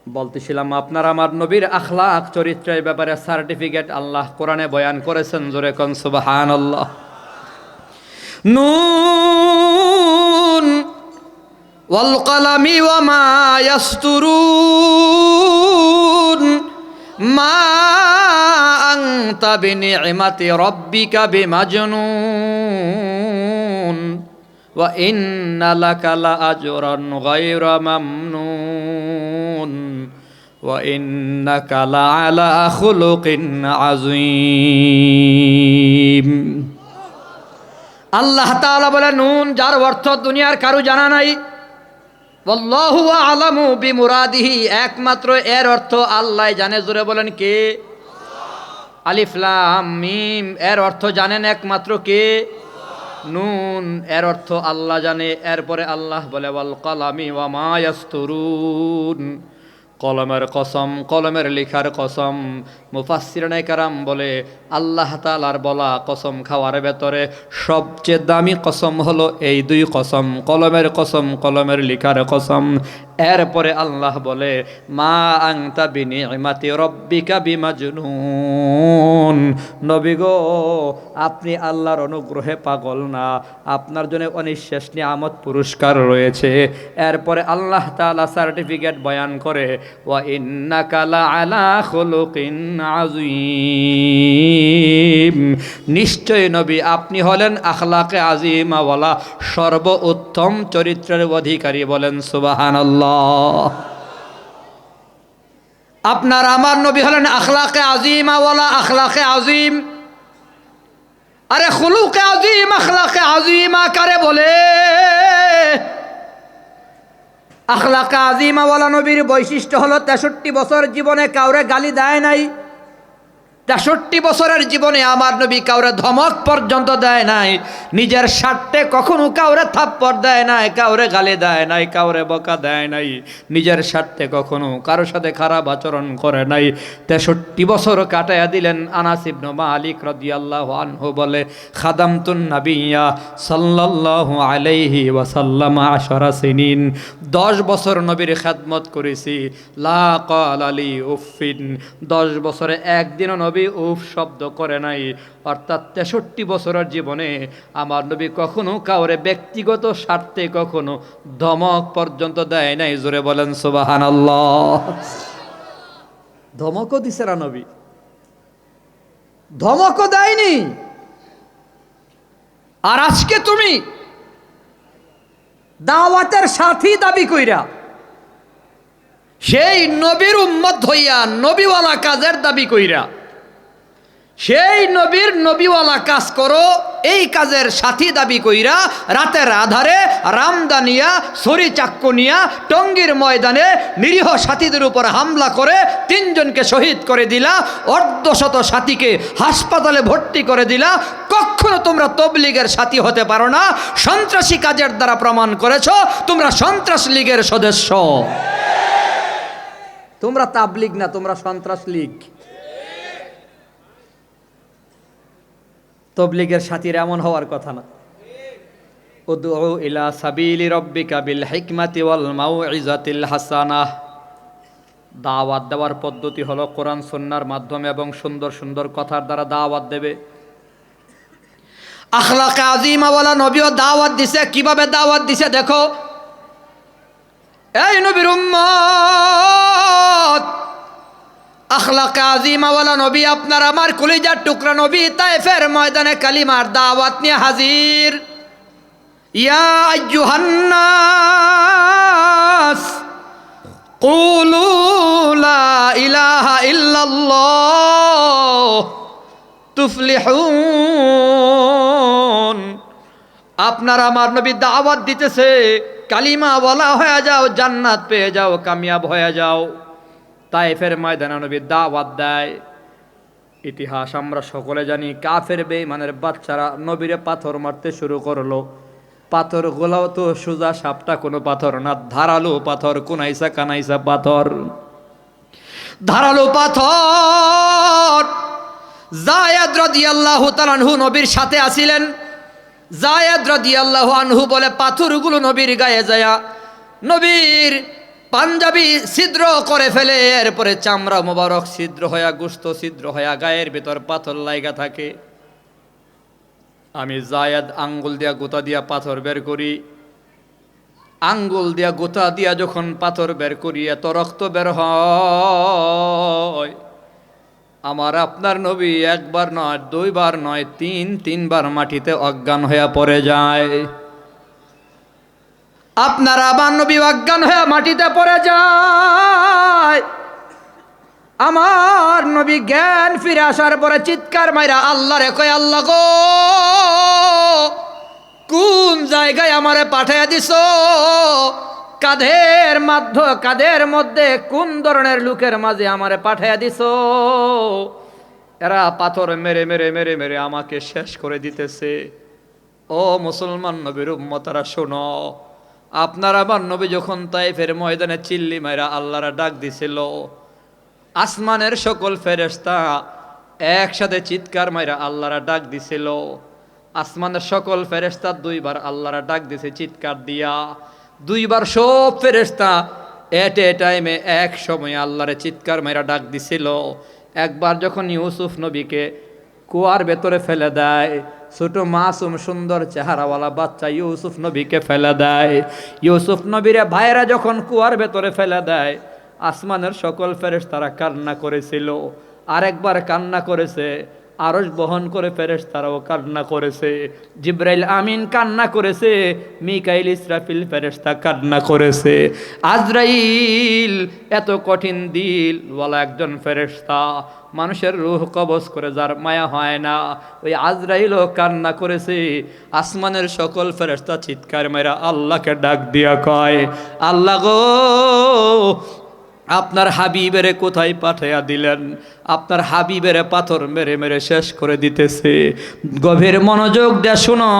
বলতেছিলাম আপনার আমার নবীর আখলাক চরিত্রের ব্যাপারে সার্টিফিকেট আল্লাহ কোরআনে বয়ান করেছেন, জোরে কোন সুবহানাল্লাহ। নুন ওয়াল কলামি ওয়া মা ইয়াসতুরুন মা আনতা বিনি'মাতি রাব্বিকা বিমাজনুন ওয়া ইন্না লাকা লাআজরান গায়রা মামনুন ওয়া ইন্নাকা লাআলা খুলুকিন আযীম। আল্লাহ তাআলা বলে নুন, যার অর্থ দুনিয়ার কারো জানা নাই। আল্লাহু আ'লামু বিমুরাদিহি, একমাত্র এর অর্থ আল্লাহ জানে। জোরে বলেন কে? আলিফ লাম মিম, এর অর্থ জানেন একমাত্র কে? নুন, এর অর্থ আল্লাহ জানে। এরপরে আল্লাহ বলে ওয়াল কলামি ওয়া মা ইয়াসতুরুন, কলমের কসম, কলমের লেখার কসম। মুফাসসিরিনে কেরাম বলে আল্লাহ তাআলার বলা কসম খাওয়ার ভেতরে সবচেয়ে দামি কসম হলো এই দুই কসম, কলমের কসম, কলমের লেখার কসম। এরপরে আল্লাহ বলে মা আনতা বিনি'মাতি রাব্বিকা বিমাজনুন, নবী গো আপনি আল্লাহর অনুগ্রহে পাগল না, আপনার জন্য অনিঃশেষ নিয়ামত পুরস্কার রয়েছে। এরপরে আল্লাহ তাআলা সার্টিফিকেট বয়ান করে ওয়া ইন্নাকা লাআলা খুলুকিন আযীম, নিশ্চয় নবী আপনি হলেন আখলাকে আযীমাওয়ালা, সর্বোত্তম চরিত্রের অধিকারী। বলেন সুবহানাল্লাহ। আপনার আমার নবী হলেন আখলাকে আযীমাওয়ালা, আখলাকে আযীম। আরে খুলুকে আযীম, আখলাকে আযীমা কারে বলে? আখলাকে আযীমাওয়ালা নবীর বৈশিষ্ট্য হলো 63 বছর জীবনে কাউরে গালি দেয় নাই। 63 বছরের জীবনে আমার নবী কাউরে ধমক পর্যন্ত দেয় নাই, নিজের স্বার্থে কখনো কাউরে থাপ্পড় দেয় নাই, কাউরে গালি দেয় নাই, কাউরে বকা দেয় নাই, নিজের স্বার্থে কখনো কারোর সাথে খারাপ আচরণ করে নাই। 63 বছর কাটাইয়া দিলেন। আনাস ইবনে মালিক রাদিয়াল্লাহু আনহু বলে খাদামতুন নাবিয়্যা সাল্লাল্লাহু আলাইহি ওয়াসাল্লাম 10 সিনিন, 10 বছর নবীর খেদমত করেছি। লা ক্বালা লি উফিন, 10 বছরে একদিনও নবী উফ শব্দ করে নাই। অর্থাৎ 63 বছরের জীবনে আমার নবী কখনো কাউরে ব্যক্তিগত স্বার্থে কখনো ধমক পর্যন্ত দেয় নাই। জোরে বলেন সুবহানাল্লাহ। ধমকও দিছে না নবী, ধমকও দেয়নি। আর আজকে তুমি দাওয়াতের সাথী দাবি কইরা সেই নবীর উম্মত হইয়া নবীওয়ালা কাজের দাবি কইরা সেই নবীর নবীওয়ালা কাজ করো, এই কাজের সাথী দাবি কইরা রাতের আধারে রামদানিয়া ছড়ি চাক্কু নিয়া টঙ্গীর ময়দানে নিরীহ সাথীদের উপর হামলা করে 3 জনকে শহীদ করে দিলা, অর্ধশত সাথীকে হাসপাতালে ভর্তি করে দিলা। কখনো তোমরা তবলিগের সাথী হতে পারো না। সন্ত্রাসী কাজের দ্বারা প্রমাণ করেছো তোমরা সন্ত্রাস লীগের সদস্য। তোমরা তাবলিগ না, তোমরা সন্ত্রাস লীগ। তবলিগের সাথীর এমন হওয়ার কথা না। উদউ ইলা সাবিলি রাব্বিকা বিল হিকমাতি ওয়াল মাউইজাতিল হাসানাহ, দাওয়াত দেওয়ার পদ্ধতি হলো কোরআন সুন্নাহর মাধ্যমে এবং সুন্দর সুন্দর কথার দ্বারা দাওয়াত দেবে। আখলাকে আযীমাওয়ালা নবীও দাওয়াত দিছে। কিভাবে দাওয়াত দিছে দেখো। এই নবীর উম্মত, আখলাকে আযীমাওয়ালা নবী, আপনার আমার কলিজার টুকরা নবী তায়েফের ময়দানে কালিমার দাওয়াত নিয়ে হাজির। ইয়া আইয়ুহান নাস কুলু লা ইলাহা ইল্লাল্লাহ তুফলিহুন। আপনার আমার নবী দাওয়াত দিতেছে কালিমা বলা হয়ে যাও, জান্নাত পেয়ে যাও, কামিয়াব হয়ে যাও। তায়েফের ময়দানে নবী দাওয়াত দেয়। ইতিহাস আমরা সকলে জানি, কাফের বেঈমানের বাচ্চারা নবীরে পাথর মারতে শুরু করলো। পাথর গোলাও তো সোজা সাপটা কোনো পাথর না, ধারালো পাথর, কোনাইসা কানাইসা পাথর, ধারালো পাথর। যায়েদ রাদিয়াল্লাহু তাআলা আনহু নবীর সাথে আছিলেন। যায়েদ রাদিয়াল্লাহু আনহু বলে পাথরগুলো নবীর গায়ে যায় নবীর পাঞ্জাবি ছিদ্র করে ফেলে, এরপরে চামড়া মোবারক ছিদ্র হইয়া, গোশত ছিদ্র হইয়া, গায়ের ভিতর পাথর লাইগা থাকে। আমি জায়েদ আঙ্গুল দিয়া গোতা দিয়া পাথর বের করি, আঙ্গুল দিয়া গোতা দিয়া যখন পাথর বের করি এত রক্ত বের হয়, আমার আপনার নবী একবার নয়, দুইবার নয়, তিনবার মাটিতে অজ্ঞান হইয়া পড়ে যায়। আপনার আমার নবী অজ্ঞান হয়ে মাটিতে পড়ে যায়। আমার নবী জ্ঞান ফিরে আসার পরে চিৎকার মাইরা আল্লাহরে কয়, আল্লাহ গো, কোন জায়গায় আমারে পাঠাইয়া দিছো? কাদের মধ্যে কোন ধরনের লোকের মাঝে আমারে পাঠাইয়া দিছো? এরা পাথর মেরে মেরে মেরে মেরে আমাকে শেষ করে দিতেছে। ও মুসলমান নবীর উম্মতারা শোনো, আপনার আমার নবী যখন তাইফের ময়দানে চিল্লি মাইরা আল্লাহরা ডাক দিছিল, আসমানের সকল ফেরেশতা একসাথে চিৎকার মাইরা আল্লাহরা ডাক দিছিল। আসমানের সকল ফেরেশতা দুইবার আল্লাহরা ডাক দিছে চিৎকার দিয়া, দুইবার সব ফেরেশতা এট এ টাইমে এক সময় আল্লাহরে চিৎকার মাইরা ডাক দিছিল। একবার যখন ইউসুফ নবীকে কুয়ার ভেতরে ফেলে দেয়, ছোট মাসুম সুন্দর চেহারাওয়ালা বাচ্চা ইউসুফ নবীকে ফেলে দেয়, ইউসুফ নবীরে ভাইরা যখন কুয়ার ভেতরে ফেলে দেয়, আসমানের সকল ফেরেশতারা কান্না করেছিল। আরেকবার কান্না করেছে, আরশ বহন করে ফেরেশতারাও কান্না করেছে, জিবরাইল আমিন কান্না করেছে, মিকাইল ইসরাফিল ফেরেশতা কান্না করেছে, আজরাইল এত কঠিন দিল ওয়ালা একজন ফেরেশতা, মানুষের রূহ কবজ করে যার মায়া হয় না, ওই আজরাইলও কান্না করেছে। আসমানের সকল ফেরেশতা চিৎকার মেরা আল্লাহকে ডাক দিয়া কয়, আল্লাহ গো, আপনার হাবিবের কোথায় পাঠাইয়া দিলেন? আপনার হাবিবের পাথর মেরে মেরে শেষ করে দিতেছে। গভীর মনোযোগ দিয়ে শুনো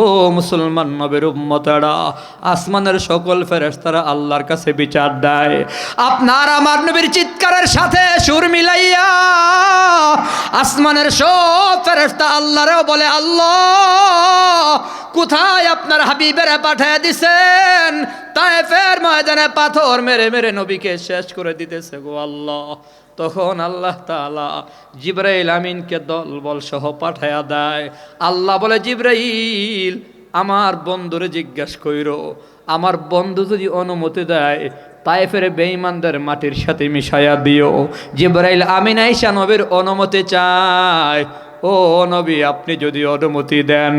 ও মুসলমান নবীর উম্মতেরা, আসমানের সকল ফেরেশতারা আল্লাহর কাছে বিচার দেয়। আপনার আমার নবীর চিৎকারের সাথে সুর মিলাইয়া আসমানের সব ফেরেশতা আল্লাহরেও বলে, আল্লাহ কোথায় আপনার হাবিবের পাঠিয়ে দিছেন? তায়েফের ময়দানে পাথর মেরে মেরে নবীকে শেষ করে দিতেছে গো আল্লাহ। তখন আল্লাহ তাআলা জিবরাইল আমিনকে দলবল সহ পাঠায়া দেয়। আল্লাহ বলে, জিবরাইল আমার বন্ধুরে জিজ্ঞেস কইরো, আমার বন্ধু যদি অনুমতি দেয় তায়েফের বেঈমানদের মাটির সাথে মিশাইয়া দিও। জিবরাইল আমিন আয়েশা নবীর অনুমতি চায়। ও নবী, আপনি যদি অনুমতি দেন,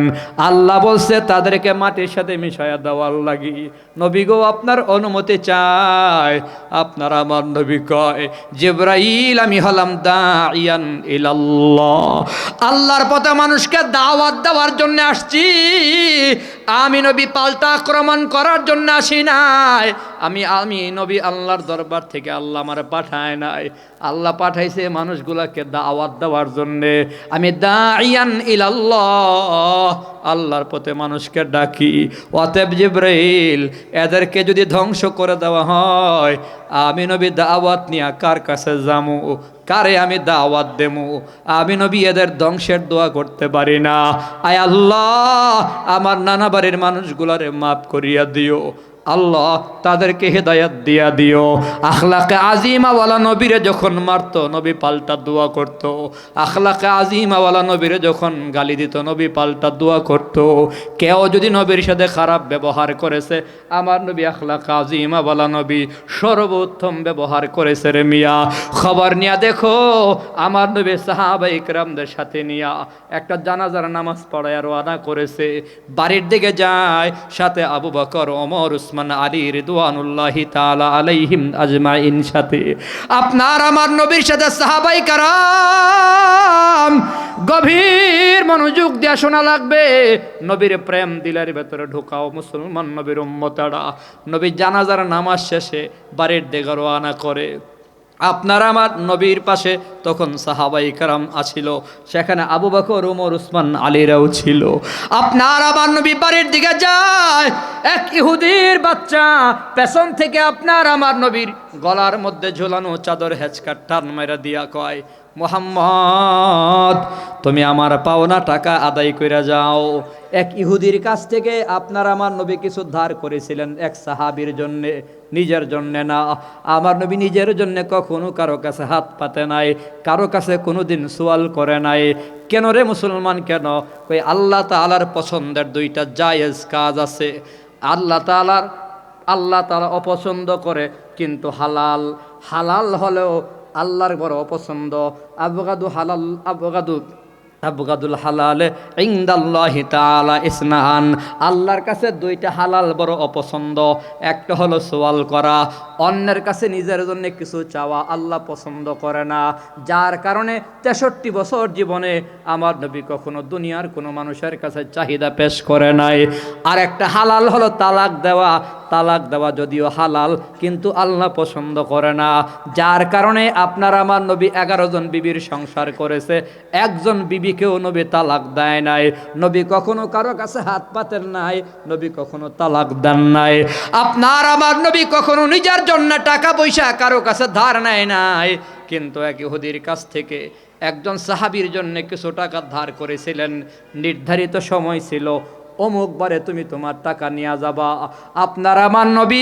আল্লাহ বলছে তাদেরকে মাটির সাথে মিশাইয়া দেওয়ার লাগি। নবী গো, আপনার অনুমতি চাই। আপনার আমার নবী কয়, জিবরাইল আমি হলাম দাইয়ান ইলাল্লাহ, আল্লাহর পথে মানুষকে দাওয়াত দেওয়ার জন্য আসছি। আমি নবী পাল্টা আক্রমণ করার জন্য আসি নাই। আমি নবী আল্লাহর দরবার থেকে আল্লাহ আমার পাঠায় নাই, আল্লাহ পাঠাইছে মানুষগুলাকে দাওয়াত দেওয়ার জন্যে। আমি দাইয়ান ইলাল্লাহ, আল্লাহর পথে মানুষকে ডাকি। অতএব জিবরাইল, এদেরকে যদি ধ্বংস করে দেওয়া হয়, আমি নবী দাওয়াত নিয়ে কার কাছে যামু, কারে আমি দাওয়াত দেমু? আমি নবী এদের ধ্বংসের দোয়া করতে পারি না। আয় আল্লাহ, আমার নানা বাড়ির মানুষগুলারে মাফ করিয়া দিও। আল্লাহ তাদেরকে হেদায়াত দিয়া দিও। আখলাকে আজিমাওয়ালা নবীরে যখন মারত, নবী পাল্টা দোয়া করত। আখলাকে আজিমাওয়ালা নবীরে যখন গালি দিত, নবী পাল্টা দোয়া করত। কেউ যদি নবীর সাথে খারাপ ব্যবহার করেছে, আমার নবী আখলাকে আজিমাওয়ালা নবী সর্বোত্তম ব্যবহার করেছে রে মিয়া। খবর নিয়া দেখো, আমার নবী সাহাবা ইকরামদের সাথে নিয়া একটা জানাজার নামাজ পড়ায় রওনা করেছে। বাড়ির দিকে যায়, সাথে আবু বকর, ওমর, উসমান, আলী রিদওয়ানুল্লাহি তাআলা আলাইহিম আজমাইন সাথে। আপনার আমার নবীর সাথে সাহাবায়ে কেরাম গভীর মনোযোগ দিয়ে শোনা লাগবে। নবীর প্রেম দিলের ভেতরে ঢোকাও মুসলমান নবীর উম্মতেরা। নবী জানাজার নামাজ শেষে বাড়ির দিকে রওনা করে। আপনার আমার নবীর পাশে তখন সাহাবায়ে কেরাম আছিল, সেখানে আবু বকর, ওমর, উসমান, আলীরাও ছিল। আপনার আমার নবী বাড়ির দিকে যায়, এক ইহুদির বাচ্চা পেছন থেকে আপনার আমার নবীর গলার মধ্যে ঝোলানো চাদর হেঁচকা টান মেরা দিয়া কয়, মুহাম্মদ তুমি আমার পাওনা টাকা আদায় করে যাও। এক ইহুদির কাছ থেকে আপনার আমার নবী কিছু ধার করেছিলেন এক সাহাবীর জন্য, নিজের জন্য না। আমার নবী নিজের জন্য কখনো কারো কাছে হাত পাতে নাই, কারো কাছে কোনোদিন সওয়াল করে নাই। কেন রে মুসলমান, কেন? কই আল্লাহ তাআলার পছন্দের দুইটা জায়েজ কাজ আছে। আল্লাহ তাআলা অপছন্দ করে কিন্তু হালাল, হালাল হলেও আল্লাহর বড় অপছন্দ। আবগাদুল হালাল ইনদাল্লাহি তাআলা ইসনান, আল্লাহর কাছে দুইটা হালাল বড় অপছন্দ। একটা হলো সওয়াল করা, অন্যের কাছে নিজের জন্য কিছু চাওয়া আল্লাহ পছন্দ করে না। যার কারণে 63 বছর জীবনে আমার নবী কখনো দুনিয়ার কোনো মানুষের কাছে চাহিদা পেশ করে নাই। আর একটা হালাল হলো তালাক দেওয়া। তালাক দেওয়া যদিও হালাল কিন্তু আল্লাহ পছন্দ করে না। যার কারণে আপনার আমার নবী 11 জন বিবির সংসার করেছে, একজন বিবিকেও নবী তালাক দেয় নাই। নবী কখনো কারো কাছে হাত পাতেন নাই, নবী কখনো তালাক দেন নাই। আপনার আমার নবী কখনো নিজের জন্য টাকা পয়সা কারো কাছে ধার নেয় নাই। কিন্তু এক ইহুদির কাছ থেকে একজন সাহাবীর জন্য কিছু টাকা ধার করেছিলেন। নির্ধারিত সময় ছিল, অমুক বারে তুমি তোমার টাকা নিয়ে যাবা। আপনার আমার নবী,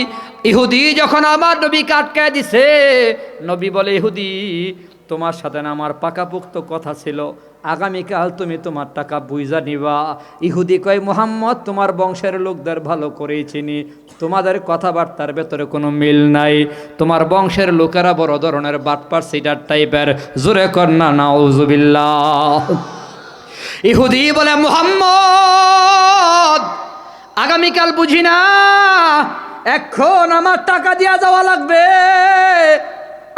ইহুদি যখন আমার নবীকে আটকায় দিছে, নবী বলে, ইহুদি তোমার সাথে না আমার পাকাপোক্ত কথা ছিল, আগামীকাল তুমি তোমার টাকা বুঝা নিবা। ইহুদি কয়, মুহাম্মদ তোমার বংশের লোকদের ভালো করেই চিনি, তোমাদের কথাবার্তার ভেতরে কোনো মিল নাই। তোমার বংশের লোকেরা বড় ধরনের বাটপার সিটার টাইপের। জোরে কর না নাউজুবিল্লাহ। ইহুদি বলে, মুহাম্মদ আগামীকাল বুঝি না, এখন আমার টাকা দিয়া যাওয়া লাগবে।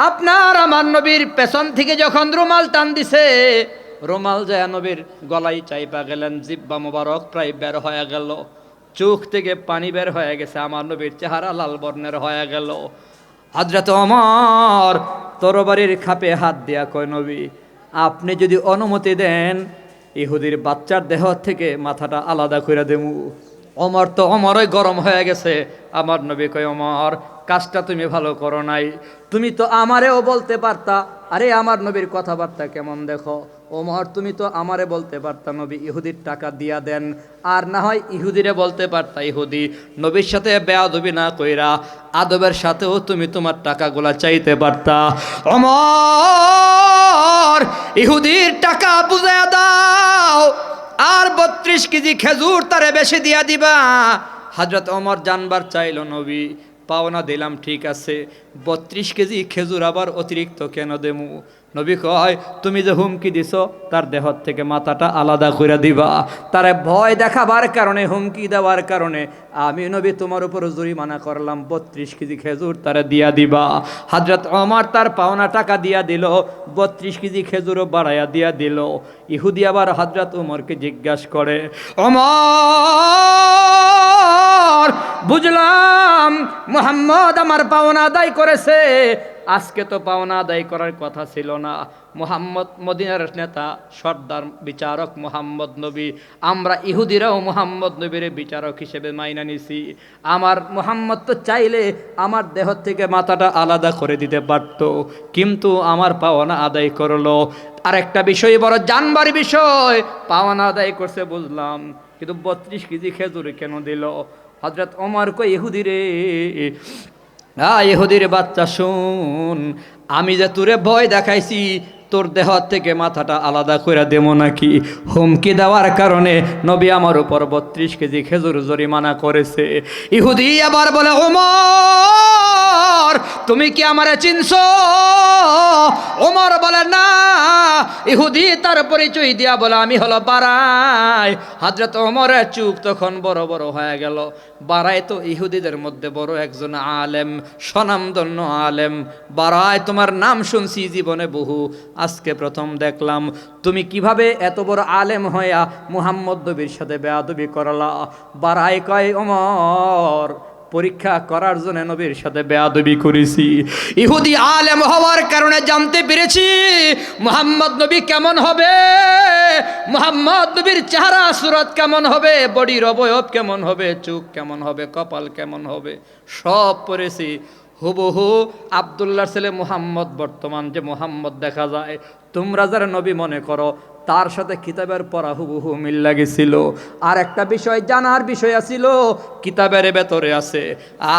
আপনার আমার নবীর পেছন থেকে যখন রুমাল টান দিছে, রুমাল যায় নবীর গলায় চাইপা গেলেন, জিব্বা মোবারক প্রায় বের হয়ে গেল, চোখ থেকে পানি বের হয়ে গেছে, আমার নবীর চেহারা লাল বর্ণের হয়ে গেল। হযরত ওমর তরবারির খাপে হাত দিয়া কয়, নবী আপনি যদি অনুমতি দেন ইহুদির বাচ্চার দেহ থেকে মাথাটা আলাদা করে দেবো। ওমর তো ওমরই গরম হয়ে গেছে। আমার নবী কয়, ওমর কাজটা তুমি ভালো করো নাই, তুমি তো আমারেও বলতে পারতা। আরে আমার নবীর কথাবার্তা কেমন দেখো। ওমর তুমি তো আমারে বলতে পারতা নবী ইহুদির টাকা দিয়া দেন, আর না হয় ইহুদিরে বলতে পারতা ইহুদি নবীর সাথে বেয়াদবি না কইরা আদবের সাথেও তুমি তোমার টাকাগুলা চাইতে পারতা। ওমর ইহুদির টাকা বুঝায়া দাও, আর 32 কেজি খেজুর তারে বেশি দিয়া দিবা। হযরত ওমর জানবার চাইল, নবী পাওনা দিলাম ঠিক আছে, 32 কেজি খেজুর আবার অতিরিক্ত কেন দেমু? নবী কয়, তুমি যে হুমকি দিছ তার দেহ থেকে মাথাটা আলাদা করে দিবা। তারে ভয় দেখাবার কারণে, হুমকি দেওয়ার কারণে আমি নবী তোমার উপর জরিমানা করলাম, 32 কেজি খেজুর তারে দিয়া দিবা। হযরত ওমর তার পাওনা টাকা দিয়া দিল, 32 কেজি খেজুরও বাড়াইয়া দিয়া দিল। ইহুদি আবার হযরত ওমরকে জিজ্ঞাসা করে, ওমর বুঝলাম মুহাম্মদ আমার পাওনা আদায় করেছে, আজকে তো পাওনা আদায় করার কথা ছিল না। মুহাম্মদ মদিনার নেতা, সর্দার, বিচারক মুহাম্মদ নবী, আমরা ইহুদিরাও মুহাম্মদ নবীর বিচারক হিসেবে মাইনা নিছি। আমার মুহাম্মদ তো চাইলে আমার দেহ থেকে মাথাটা আলাদা করে দিতে পারত, কিন্তু আমার পাওনা আদায় করলো। আর একটা বিষয় বড় জানবার বিষয়, পাওনা আদায় করছে বুঝলাম, কিন্তু 32 কেজি খেজুর কেন দিল? হযরত ওমর কই, ইহুদি রে, ইহুদির বাচ্চা শুন, আমি যে তোরে ভয় দেখাইছি তোর দেহ থেকে মাথাটা আলাদা করে দেবো নাকি? হুমকি দেওয়ার কারণে নবী আমার উপর 32 কেজি খেজুর জরিমানা করেছে। ইহুদি আবার বলে, ওমর তুমি কি আমারে চিনছো? ওমর বলে, না। ইহুদি তার পরিচয় দিয়া বলে, আমি হলো বারাই। হযরত ওমরের চোখ তখন বড় বড় হয়ে গেল। বারাই তো ইহুদিদের মধ্যে বড় একজন আলেম, স্বনামধন্য আলেম। বারাই তোমার নাম শুনছি জীবনে বহু, আজকে প্রথম দেখলাম তুমি কিভাবে এত বড় আলেম হইয়া মুহাম্মদ নবীর সাথে বেয়াদবি করলা। বারাই কয়, ওমর পরীক্ষা করার জন্য নবীর সাথে বেয়াদবি করেছি। ইহুদি আলেম হওয়ার কারণে জানতে পেরেছি মুহাম্মদ নবী কেমন হবে, মুহাম্মদ নবীর চেহারা সুরত কেমন হবে, বডির অবয়ব কেমন হবে, চোখ কেমন হবে, কপাল কেমন হবে, সব পড়েছি। হুবহু আব্দুল্লাহর ছেলে মুহাম্মদ, বর্তমান যে মুহাম্মদ দেখা যায়, তোমরা যারা নবী মনে করো, তার সাথে কিতাবের পড়া হুবহু মিল লাগেছিল। আর একটা বিষয় জানার বিষয় আছিল, কিতাবের ভেতরে আছে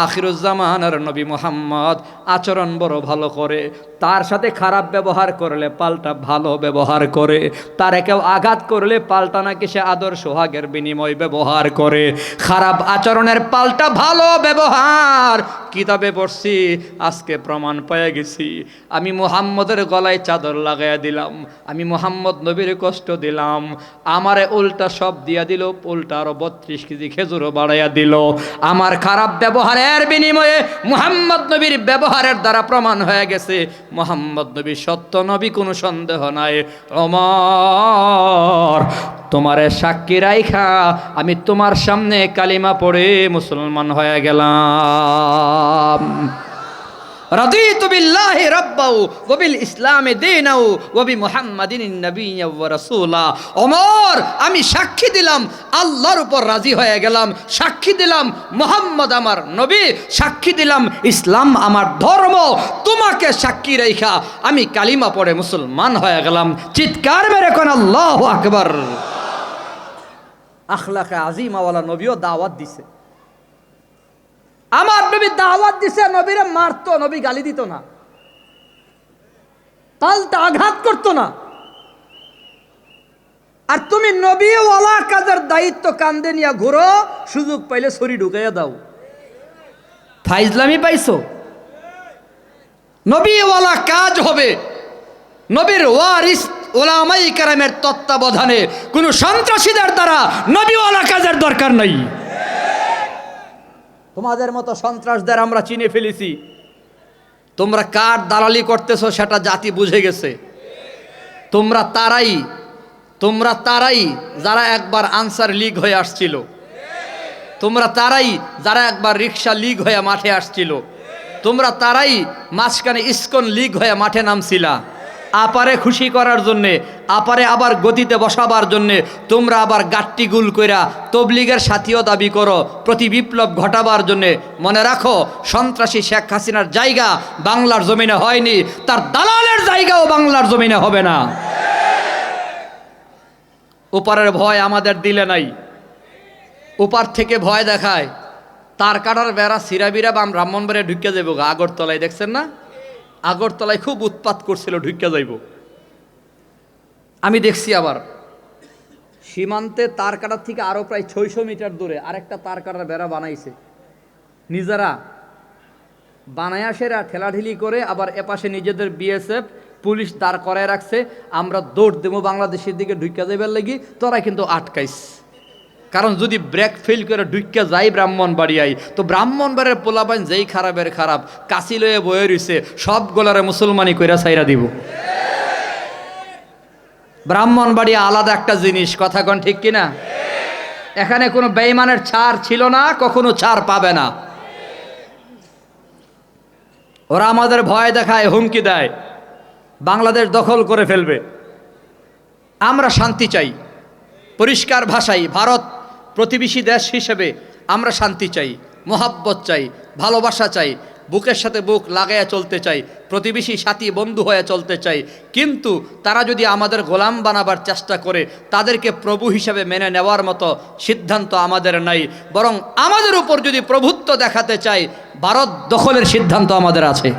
আখিরুজ্জামানের নবী মুহাম্মদ আচরণ বড় ভালো করে, তার সাথে খারাপ ব্যবহার করলে পাল্টা ভালো ব্যবহার করে, তারে কেউ আঘাত করলে পাল্টা নাকি সে আদর সোহাগের বিনিময় ব্যবহার করে। খারাপ আচরণের পাল্টা ভালো ব্যবহার কিতাবে পড়ছি, আজকে প্রমাণ পেয়ে গেছি। আমি মুহাম্মদের গলায় চাদর লাগাইয়া দিলাম, আমি মুহাম্মদ নবীর কষ্ট দিলাম, আমারে উল্টা সব দিয়া দিল, উল্টা আরো 32 কেজি খেজুরও বাড়াইয়া দিল। আমার খারাপ ব্যবহারের বিনিময়ে মুহাম্মদ নবীর ব্যবহারের দ্বারা প্রমাণ হয়ে গেছে মুহাম্মদ নবী সত্য নবী, কোনো সন্দেহ নাই। ওমর, তোমারে সাক্ষী রাইখা আমি তোমার সামনে কালিমা পড়ে মুসলমান হয়ে গেলাম। রাদিতু বিল্লাহি রাব্বাও ওয়া বিল ইসলামি দীনাও ওয়া বিমুহাম্মাদিন নাবিয়্যা ওয়া রাসূলা। ওমর, আমি সাক্ষী দিলাম আল্লাহর উপর রাজি হয়ে গেলাম, সাক্ষী দিলাম মুহাম্মদ আমার নবী, সাক্ষী দিলাম ইসলাম আমার ধর্ম, তোমাকে সাক্ষী রাইখা আমি কালিমা পড়ে মুসলমান হয়ে গেলাম। চিৎকার মেরে কোন আল্লাহু আকবার। আখলাকে আজিমাওয়ালা নবীও দাওয়াত দিছে। আমার নবী দাওয়াত দিছে, নবীরে মারতো, নবী গালি দিত না, পাল্টা আঘাত করতো না। আর তুমি নবীওয়ালা কাজের দায়িত্ব কান্দে নিয়ে ঘুরো, সুযোগ পাইলে ছড়ি ঢুকাইয়া দাও। ফাইজলামি পাইছো? নবীওয়ালা কাজ হবে, নবীর ওয়ারিস উলামায়ে কেরামের তত্ত্বাবধানে, কোন সন্ত্রাসীদের দ্বারা নবীওয়ালা কাজের দরকার নাই। তোমাদের মতো সন্ত্রাসদের আমরা চিনে ফেলেছি, তোমরা কার দালালি করতেছো সেটা জাতি বুঝে গেছে। তোমরা তারাই যারা একবার আনসার লীগ হয়ে আসছিল, তোমরা তারাই যারা একবার রিক্সা লীগ হয়ে মাঠে আসছিল, তোমরা তারাই মাঝখানে ইস্কন লীগ হয়ে মাঠে নামছিলা। আপারে খুশি করার জন্যে, আপারে আবার গতিতে বসাবার জন্যে তোমরা আবার গাট্টি গুল কইরা তবলিগের সাথীও দাবি করো, প্রতি বিপ্লব ঘটাবার জন্যে। মনে রাখো, সন্ত্রাসী শেখ হাসিনার জায়গা বাংলার জমিনে হয়নি, তার দালালের জায়গাও বাংলার জমিনে হবে না। ওপারের ভয় আমাদের দিলে নাই, ওপার থেকে ভয় দেখায়, তার কাটার বেড়া সিরাবিরা বাম ব্রাহ্মণবাড়িয়া ঢুকে যাবো। আগরতলায় দেখছেন না, আগরতলায় খুব উৎপাত করছিল, ঢুকে যাইব। আমি দেখছি আবার সীমান্তে তার কাটার থেকে আরো প্রায় 600 মিটার দূরে আরেকটা তার কাটার বেড়া বানাইছে নিজেরা, বানায়া সেরা ঠেলাঢিলি করে আবার এপাশে নিজেদের বিএসএফ পুলিশ দাঁড় করায় রাখছে। আমরা দৌড় দেবো বাংলাদেশের দিকে ঢুকে যাইবার লাগি, তোরা কিন্তু আটকাইস। কারণ যদি ব্রেক ফেল করে ঢুকে যাই ব্রাহ্মণবাড়িয়ায়, তো ব্রাহ্মণবাড়ির পোলাপাইন যেই খারাপের খারাপ কাশি লয়ে বয়ে রইছে, সব গোলারে মুসলমানি কইরা ছাইরা দিব। ব্রাহ্মণবাড়িয়া আলাদা একটা জিনিস, কথা কোন ঠিক কিনা? এখানে কোনো বেঈমানের ছাড় ছিল না, কখনো ছাড় পাবে না। ওরা আমাদের ভয় দেখায়, হুমকি দেয়, বাংলাদেশ দখল করে ফেলবে। আমরা শান্তি চাই, পরিষ্কার ভাষায় ভারত প্রতিবেশী দেশ হিসেবে আমরা শান্তি চাই, মোহাব্বত চাই, ভালোবাসা চাই, বুকের সাথে বুক লাগাইয়া চলতে চাই, প্রতিবেশী সাথী বন্ধু হয়ে চলতে চাই। কিন্তু তারা যদি আমাদের গোলাম বানাবার চেষ্টা করে, তাদেরকে প্রভু হিসেবে মেনে নেওয়ার মতো সিদ্ধান্ত আমাদের নাই। বরং আমাদের উপর যদি প্রভুত্ব দেখাতে চাই, ভারত দখলের সিদ্ধান্ত আমাদের আছে।